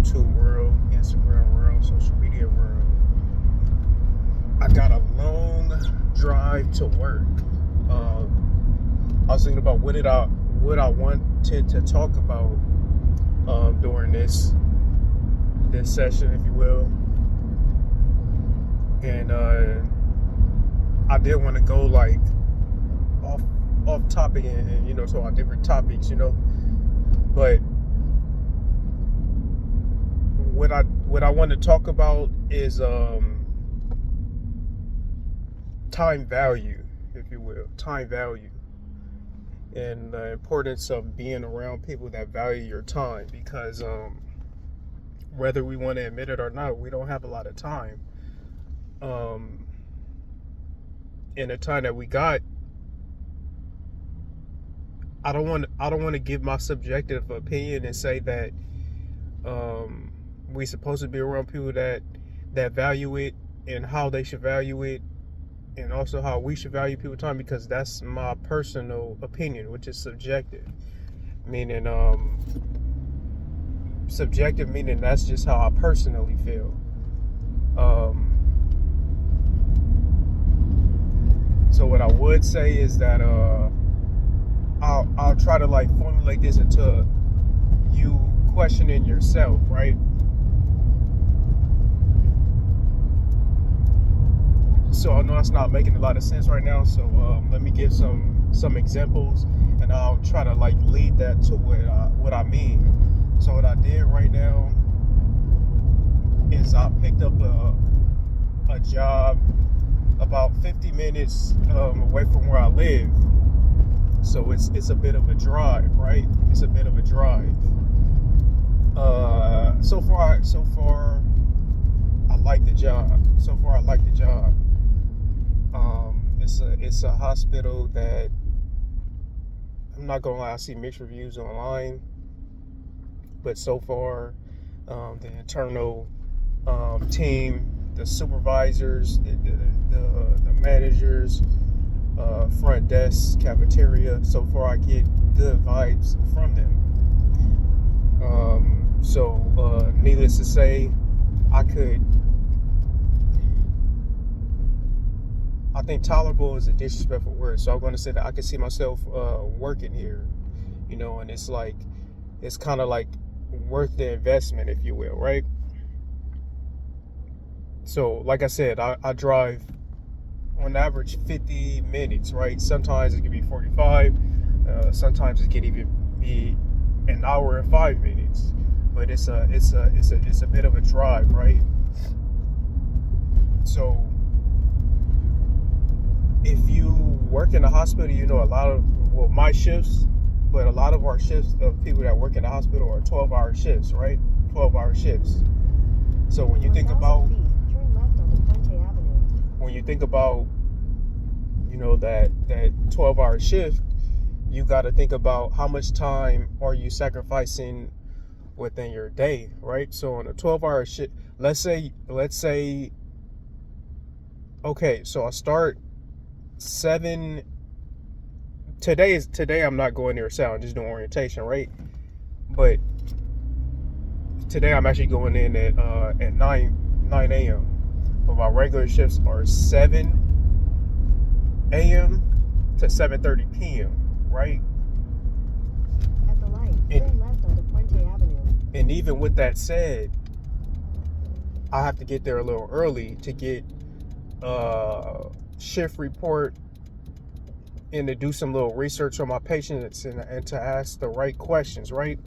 YouTube world, Instagram world, social media world. I got a long drive to work. I was thinking about what I wanted to talk about during this session, if you will, and I did want to go like off topic and talk about different topics, but what I want to talk about is time value, if you will, time value, and the importance of being around people that value your time, because whether we want to admit it or not, we don't have a lot of time. In the time that we got, I don't want to give my subjective opinion and say that we supposed to be around people that value it and how they should value it, and also how we should value people's time, because that's my personal opinion, which is subjective. Meaning, subjective meaning that's just how I personally feel. So what I would say is that I'll try to like formulate this into you questioning yourself, right? So I know it's not making a lot of sense right now. So let me give some examples, and I'll try to like lead that to what I mean. So what I did right now is I picked up a job about 50 minutes away from where I live. So it's a bit of a drive, right? It's a bit of a drive. So far, I like the job. So far, I like the job. It's a hospital that, I'm not gonna lie, I see mixed reviews online, but so far, the internal team, the supervisors, the managers, front desk, cafeteria, so far I get good vibes from them. So needless to say, I think tolerable is a disrespectful word, so I'm going to say that I can see myself working here, and it's kind of like worth the investment, if you will, right? So like I said, I drive on average 50 minutes, right? Sometimes it can be 45, sometimes it can even be an hour and 5 minutes, but it's a bit of a drive, right? So if you work in a hospital, a lot of, my shifts, but a lot of our shifts of people that work in the hospital are 12-hour shifts, right? 12-hour shifts. So when you think about that 12-hour shift, you got to think about how much time are you sacrificing within your day, right? So on a 12-hour shift, let's say, okay, so I start 7. Today I'm not going near sound, just doing orientation, right? But today I'm actually going in at 9 a.m. But my regular shifts are 7 a.m. to 7:30 p.m. right? At the light, turn left onto Puente Avenue. And even with that said, I have to get there a little early to get shift report and to do some little research on my patients and to ask the right questions, right?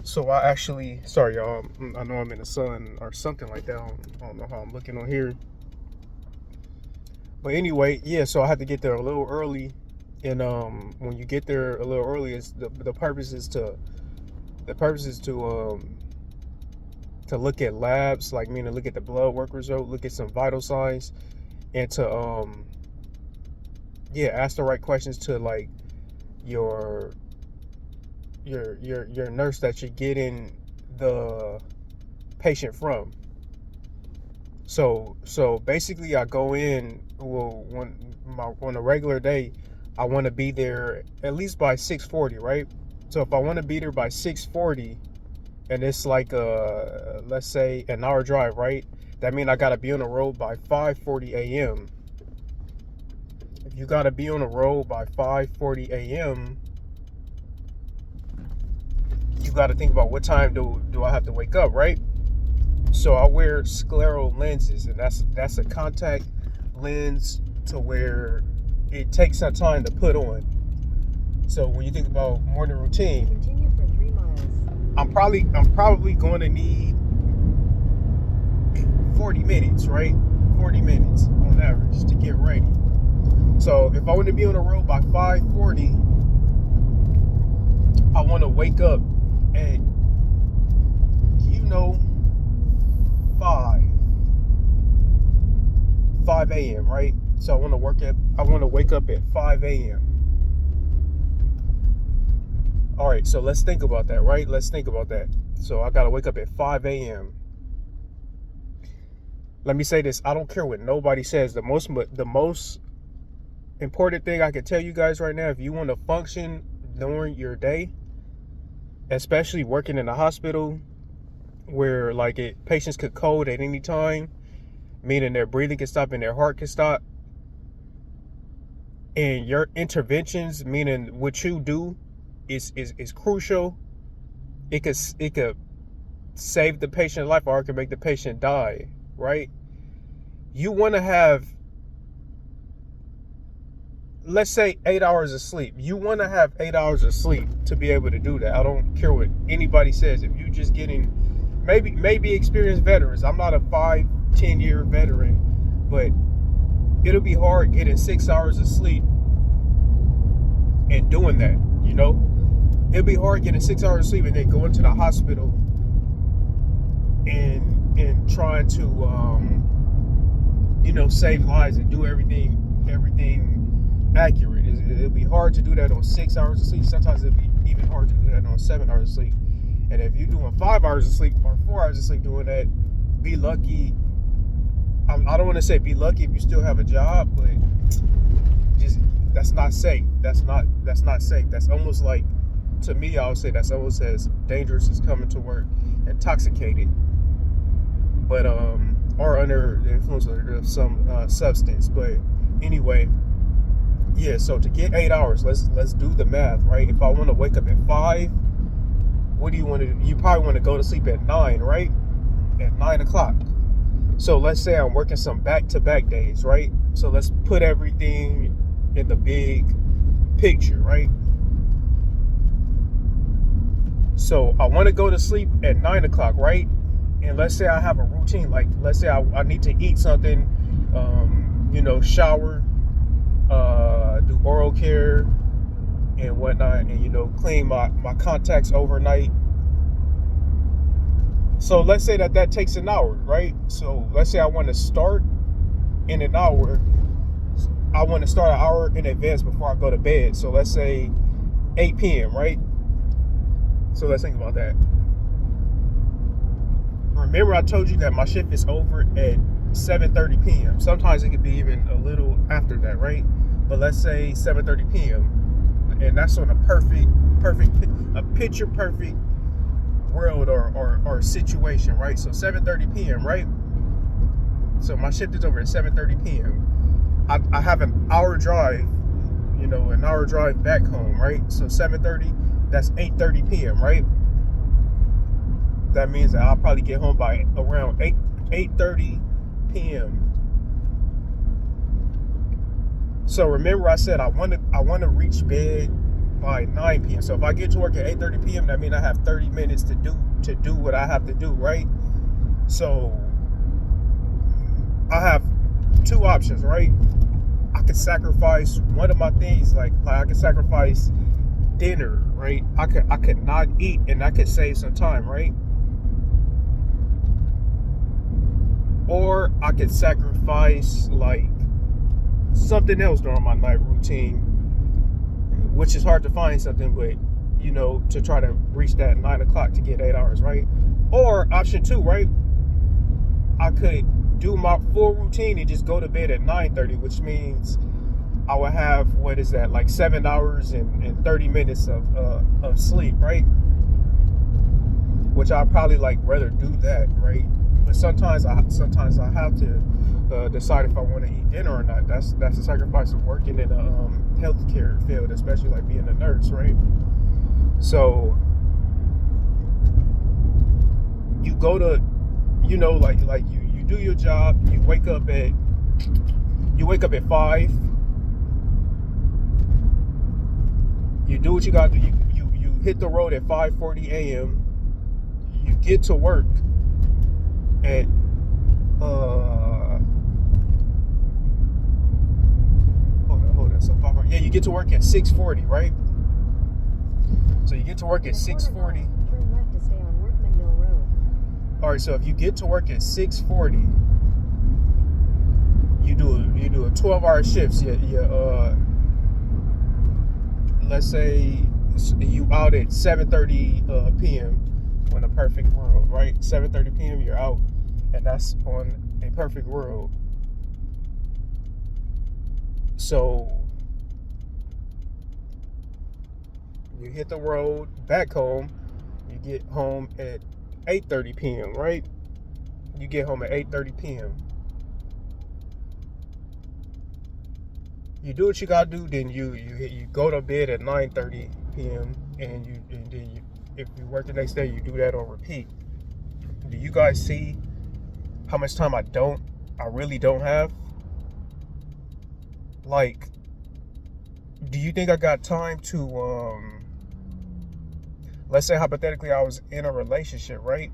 So I actually, sorry y'all, I know I'm in the sun or something like that. I don't know how I'm looking on here. But anyway, yeah, so I had to get there a little early. And when you get there a little early, it's the purpose is to look at labs, like meaning look at the blood work result, look at some vital signs, and to ask the right questions to like your nurse that you're getting the patient from. So basically, I go in, on a regular day, I want to be there at least by 6:40, right? So if I want to be there by 6:40, and it's like let's say an hour drive, right? That means I gotta be on the road by 5:40 a.m. If you gotta be on the road by 5:40 a.m., you gotta think about what time do I have to wake up, right? So I wear scleral lenses, and that's a contact lens to where it takes some time to put on. So when you think about morning routine, Continue for 3 miles. I'm probably going to need 40 minutes, right? 40 minutes on average to get ready. So if I want to be on the road by 5:40, I want to wake up at 5 a.m., right? So I want to wake up at 5 a.m. All right, so let's think about that, right? Let's think about that. So I got to wake up at 5 a.m. Let me say this. I don't care what nobody says. The most important thing I can tell you guys right now, if you want to function during your day, especially working in a hospital where patients could code at any time, meaning their breathing can stop and their heart can stop, and your interventions, meaning what you do, is crucial. It could save the patient's life, or it could make the patient die, right? You want to have, let's say, 8 hours of sleep. You want to have 8 hours of sleep to be able to do that. I don't care what anybody says. If you're just getting, maybe experienced veterans. I'm not a 5-10 year veteran, but it'll be hard getting 6 hours of sleep and doing that, you know? It'll be hard getting 6 hours of sleep and then going to the hospital and trying to save lives and do everything accurate. It'll be hard to do that on 6 hours of sleep. Sometimes it'll be even hard to do that on 7 hours of sleep. And if you're doing 5 hours of sleep or 4 hours of sleep doing that, be lucky. I don't want to say be lucky if you still have a job, but just, that's not safe. That's not safe. That's almost like, to me, I would say that's almost as dangerous as coming to work intoxicated, but or under the influence of some substance. But anyway, yeah. So to get 8 hours, let's do the math, right? If I want to wake up at 5, what do you want to do? You probably want to go to sleep at 9, right? At 9 o'clock. So let's say I'm working some back-to-back days, right? So let's put everything in the big picture, right? So I want to go to sleep at 9 o'clock, right? And let's say I have a routine, like let's say I need to eat something, shower, do oral care and whatnot, and clean my contacts overnight. So let's say that takes an hour, right? So let's say I want to start in an hour. I want to start an hour in advance before I go to bed. So let's say 8 p.m., right? So let's think about that. Remember, I told you that my shift is over at 7:30 p.m. Sometimes it could be even a little after that, right? But let's say 7:30 p.m. And that's on a picture perfect world or situation, right? So 7:30 p.m., right? So my shift is over at 7:30 p.m. I have an hour drive, an hour drive back home, right? So 7:30, that's 8:30 p.m., right? That means that I'll probably get home by around 8:30 p.m. So remember, I said I want to reach bed by 9 p.m. So if I get to work at 8:30 p.m., that means I have 30 minutes to do what I have to do, right? So I have two options, right? I could sacrifice one of my things, like I could sacrifice dinner, right? I could not eat and I could save some time, right? Or I could sacrifice like something else during my night routine, which is hard to find something, but to try to reach that 9 o'clock to get 8 hours, right? Or option 2, right? I could do my full routine and just go to bed at 9:30, which means I would have, what is that, like 7 hours and 30 minutes of sleep, right? which I probably like rather do that, right? But sometimes I have to decide if I want to eat dinner or not. That's a sacrifice of working in a healthcare field, especially like being a nurse, right? So you go to, like you do your job. You wake up at 5. You do what you gotta do. You hit the road at 5:40 a.m. You get to work at hold on. So 5:40. Yeah, you get to work at 6:40, right? So you get to work at 6:40. Turn left to stay on Workman Mill Road. All right. So if you get to work at 6:40, you do a 12-hour shift. Let's say you out at 7:30 p.m. on a perfect world, right? 7:30 p.m. you're out, and that's on a perfect world. So you hit the road back home. You get home at 8:30 p.m., right? You get home at 8:30 p.m. You do what you gotta do, then you go to bed at 9:30 p.m. and then if you work the next day, you do that on repeat. Do you guys see how much time I really don't have? Like, do you think I got time to let's say hypothetically I was in a relationship, right?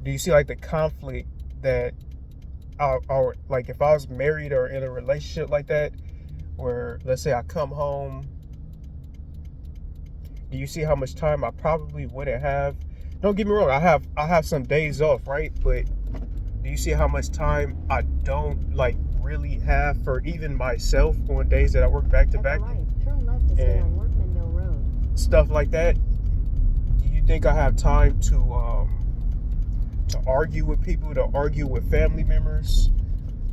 Do you see like the conflict that or like if I was married or in a relationship like that, where let's say I come home, do you see how much time I probably wouldn't have? Don't get me wrong, I have some days off, right? But do you see how much time I don't like really have for even myself on days that I work back to back? Turn left to stay on Workman Mill Road. Stuff like that. Do you think I have time to argue with people, to argue with family members,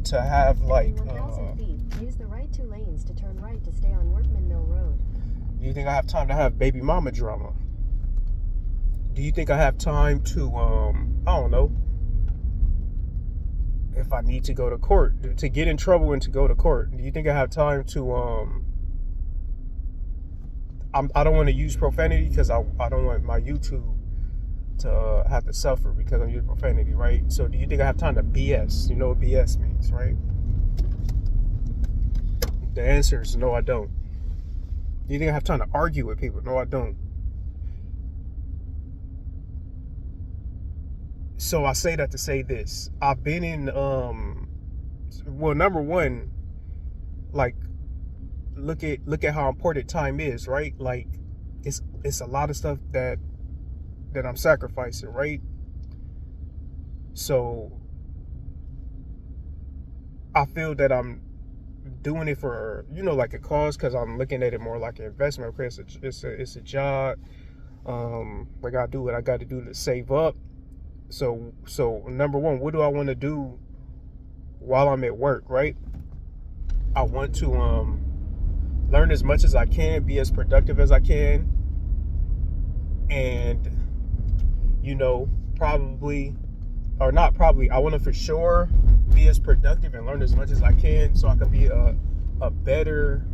to have like in 1,000 feet, use the right 2 lanes to turn right to stay on Workman Mill Road. Do you think I have time to have baby mama drama? Do you think I have time to I don't know, if I need to go to court, to get in trouble and to go to court? Do you think I have time to I don't want to use profanity because I don't want my YouTube to have to suffer because I'm using profanity, right? So do you think I have time to BS? You know what BS means, right? The answer is no, I don't. Do you think I have time to argue with people? No, I don't. So I say that to say this. I've been in well, number one, like look at how important time is, right? Like it's a lot of stuff that I'm sacrificing, right? So I feel that I'm doing it for, like a cause, because I'm looking at it more like an investment. Okay, it's a job. I gotta do what I got to do to save up. So number one, what do I want to do while I'm at work, right? I want to learn as much as I can, be as productive as I can, and probably, or not probably, I want to for sure be as productive and learn as much as I can so I can be a better,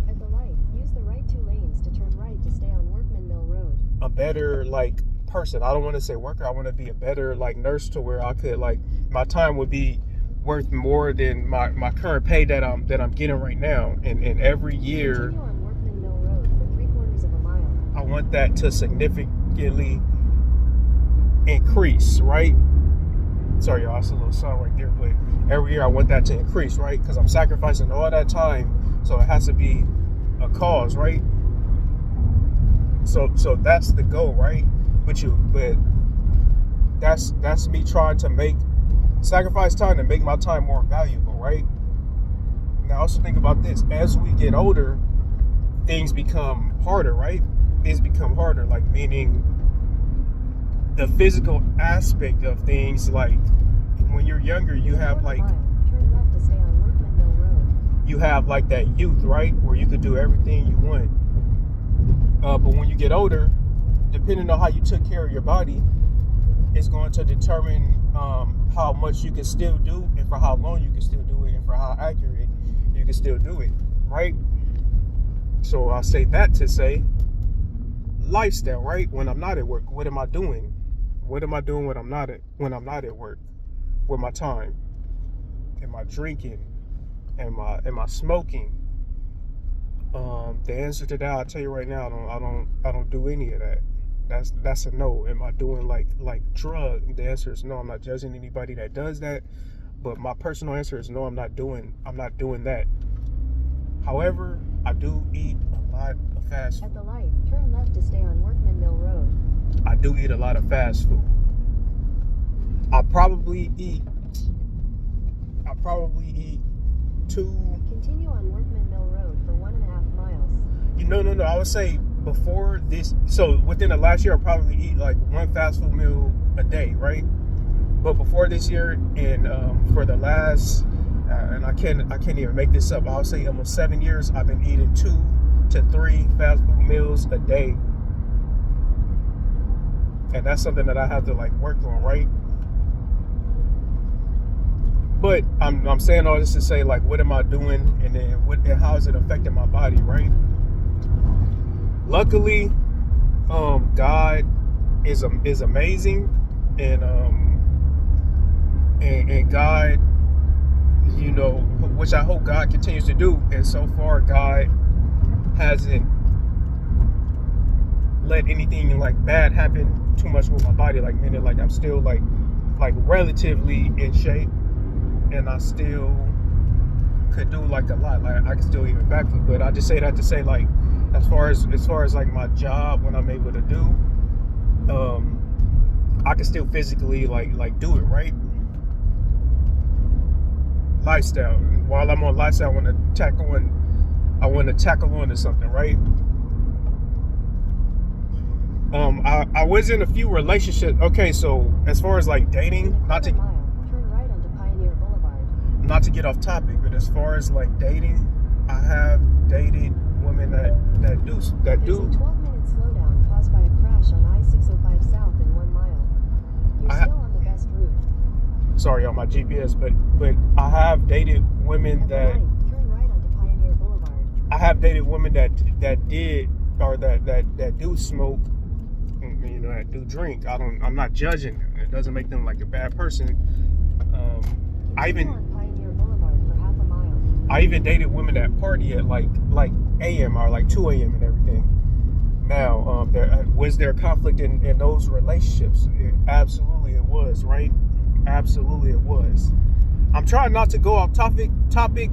at the light, use the right 2 lanes to turn right to stay on Workman Mill Road. A better like person. I don't want to say worker. I want to be a better like nurse, to where I could like my time would be worth more than my current pay that I'm getting right now. And every year, continue on Workman Mill Road for 3/4 of a mile. I want that to significantly increase, right? Sorry, y'all, it's a little sun right there, but every year I want that to increase, right? Because I'm sacrificing all that time, so it has to be a cause, right? So that's the goal, right? But that's me trying to sacrifice time to make my time more valuable, right? Now also think about this: as we get older, things become harder, right? Things become harder, like meaning the physical aspect of things. Like when you're younger, you have like turn left to stay on Workman Mill Road. You have like that youth, right, where you could do everything you want. But when you get older, depending on how you took care of your body, is going to determine how much you can still do, and for how long you can still do it, and for how accurate you can still do it, right? So I'll say that to say lifestyle, right? When I'm not at work, what am I doing? What am I doing when I'm not at work? With my time? Am I drinking? Am I smoking? The answer to that, I'll tell you right now, I don't do any of that. That's a no. Am I doing like drug? The answer is no. I'm not judging anybody that does that, but my personal answer is no. I'm not doing that. However, I do eat a lot of fast food. At the light, turn left to stay on Workman Mill Road. I do eat a lot of fast food. I probably eat 2. Continue on Workman Mill Road for 1.5 miles. No. I would say before this, so within the last year, I probably eat like 1 fast food meal a day, right? But before this year, and for the last, and I can't even make this up, I'll say almost 7 years, I've been eating 2 to 3 fast food meals a day, and that's something that I have to like work on, right? But I'm saying all this to say, like, what am I doing, and then how is it affecting my body, right? Luckily, God is amazing, and God, you know, which I hope God continues to do. And so far, God hasn't let anything like bad happen too much with my body. Like, meaning, like, I'm still like relatively in shape, and I still could do like a lot. Like, I can still even backflip. But I just say that to say, like, as far as like my job, when I'm able to do, I can still physically like do it, right? Lifestyle. While I'm on lifestyle, I want to tackle on to something, right? I was in a few relationships. Okay, so as far as like dating, turn right onto Pioneer Boulevard. Not to get off topic, but as far as like dating, I have dated women that do. There's a 12-minute slowdown caused by a crash on I-605 South in 1 mile. You're still on the best route. Sorry on my GPS, but I have dated women At the that light, turn right onto Pioneer Boulevard. I have dated women that did, or that do smoke, you know, that do drink. I'm not judging them. It doesn't make them like a bad person. I even on Pioneer Boulevard for 1/2 mile. I even dated women that party at like AM or like 2 a.m. and everything. Now, was there conflict in those relationships? Absolutely it was, right? Absolutely it was. I'm trying not to go off topic,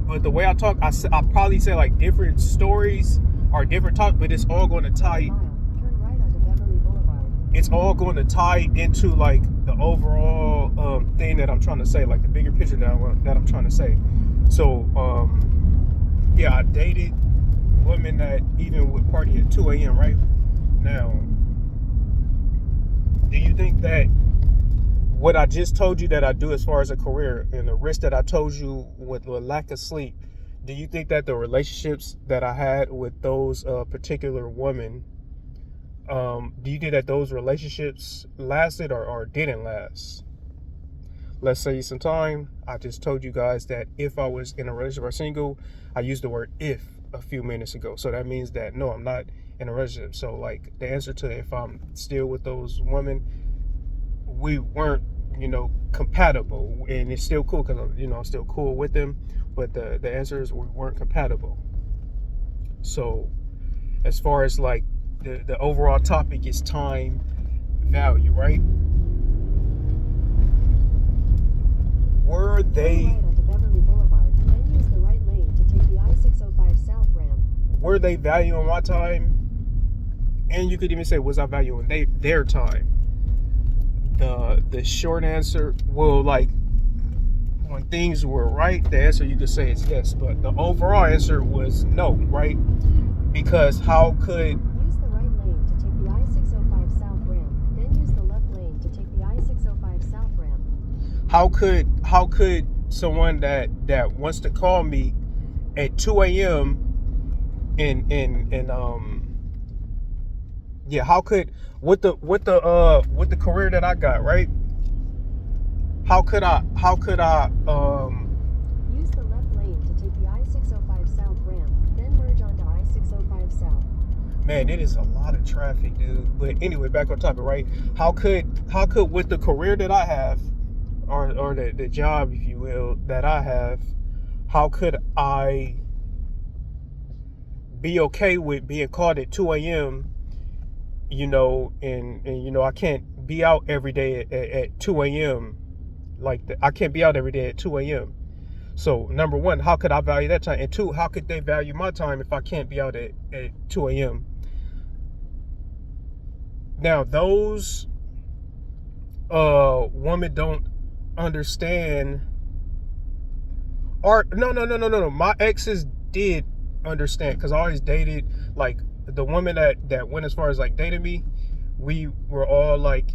but the way I talk, I probably say like different stories or different talk, but it's all going to tie. Turn right onto Beverly Boulevard. It's all going to tie into like the overall thing that I'm trying to say, like the bigger picture that I'm trying to say. So, yeah, I dated women that even would party at 2 a.m. right now. Do you think that what I just told you that I do as far as a career, and the risk that I told you with the lack of sleep, do you think that the relationships that I had with those particular women, do you think that those relationships lasted or didn't last? Let's say some time. I just told you guys that if I was in a relationship or single, I used the word if a few minutes ago. So that means that no, I'm not in a relationship. So like the answer to if I'm still with those women, we weren't, you know, compatible, and it's still cool because, you know, I'm still cool with them, but the answer is we weren't compatible. So as far as like the overall topic is time value, right? Were they Turn right onto Beverly Boulevard, then use the right lane to take the I-605 South ramp. Were they valuing my time? And you could even say, was I valuing their time? The short answer, well, like when things were right, the answer you could say is yes, but the overall answer was no, right? Because how could Use the right lane to take the I-605 South ramp, then use the left lane to take the I-605 South ramp. how could someone that wants to call me at 2 a.m. and yeah, how could with the career that I got, right? How could I Use the left lane to take the I-605 South ramp, then merge onto I-605 South. man, it is a lot of traffic, dude. But anyway, back on topic, right? How could with the career that I have, or the job, if you will, that I have, how could I be okay with being called at 2 a.m., you know, and you know, I can't be out every day at 2 a.m. I can't be out every day at 2 a.m. So number one, how could I value that time? And two, how could they value my time if I can't be out at 2 a.m.? Now, those women don't understand, or no. My exes did understand, because I always dated, like, the women that went as far as like dating me, we were all like,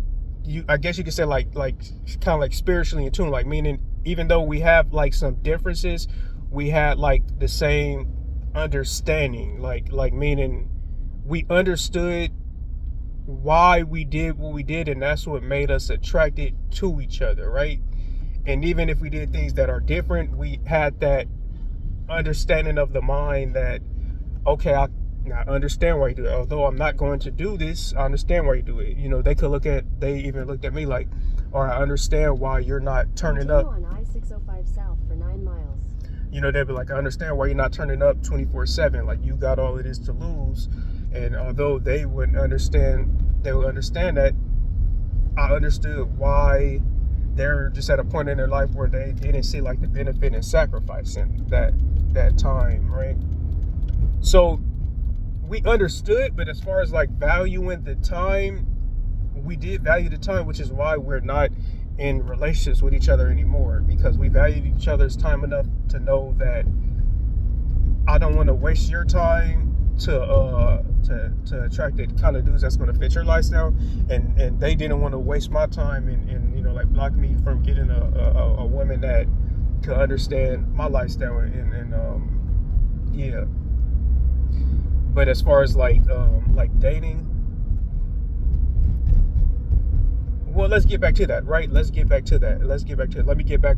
I guess you could say like kind of like spiritually in tune, like, meaning even though we have like some differences, we had like the same understanding, like meaning we understood why we did what we did, and that's what made us attracted to each other, right? And even if we did things that are different, we had that understanding of the mind that, okay, I understand why you do it. Although I'm not going to do this, I understand why you do it. You know, they even looked at me like, or I understand why you're not turning Continue up. on I-605 South for 9 miles. You know, they'd be like, I understand why you're not turning up 24/7. Like, you got all of this to lose. And although they would understand that, I understood why they're just at a point in their life where they didn't see like the benefit in sacrificing that time, right? So we understood, but as far as like valuing the time, we did value the time, which is why we're not in relationships with each other anymore, because we valued each other's time enough to know that I don't want to waste your time to attract the kind of dudes that's going to fit your lifestyle, and they didn't want to waste my time and you know, like, block me from getting a woman that could understand my lifestyle, and yeah. But as far as like dating, well, let's get back to that, right? Let me get back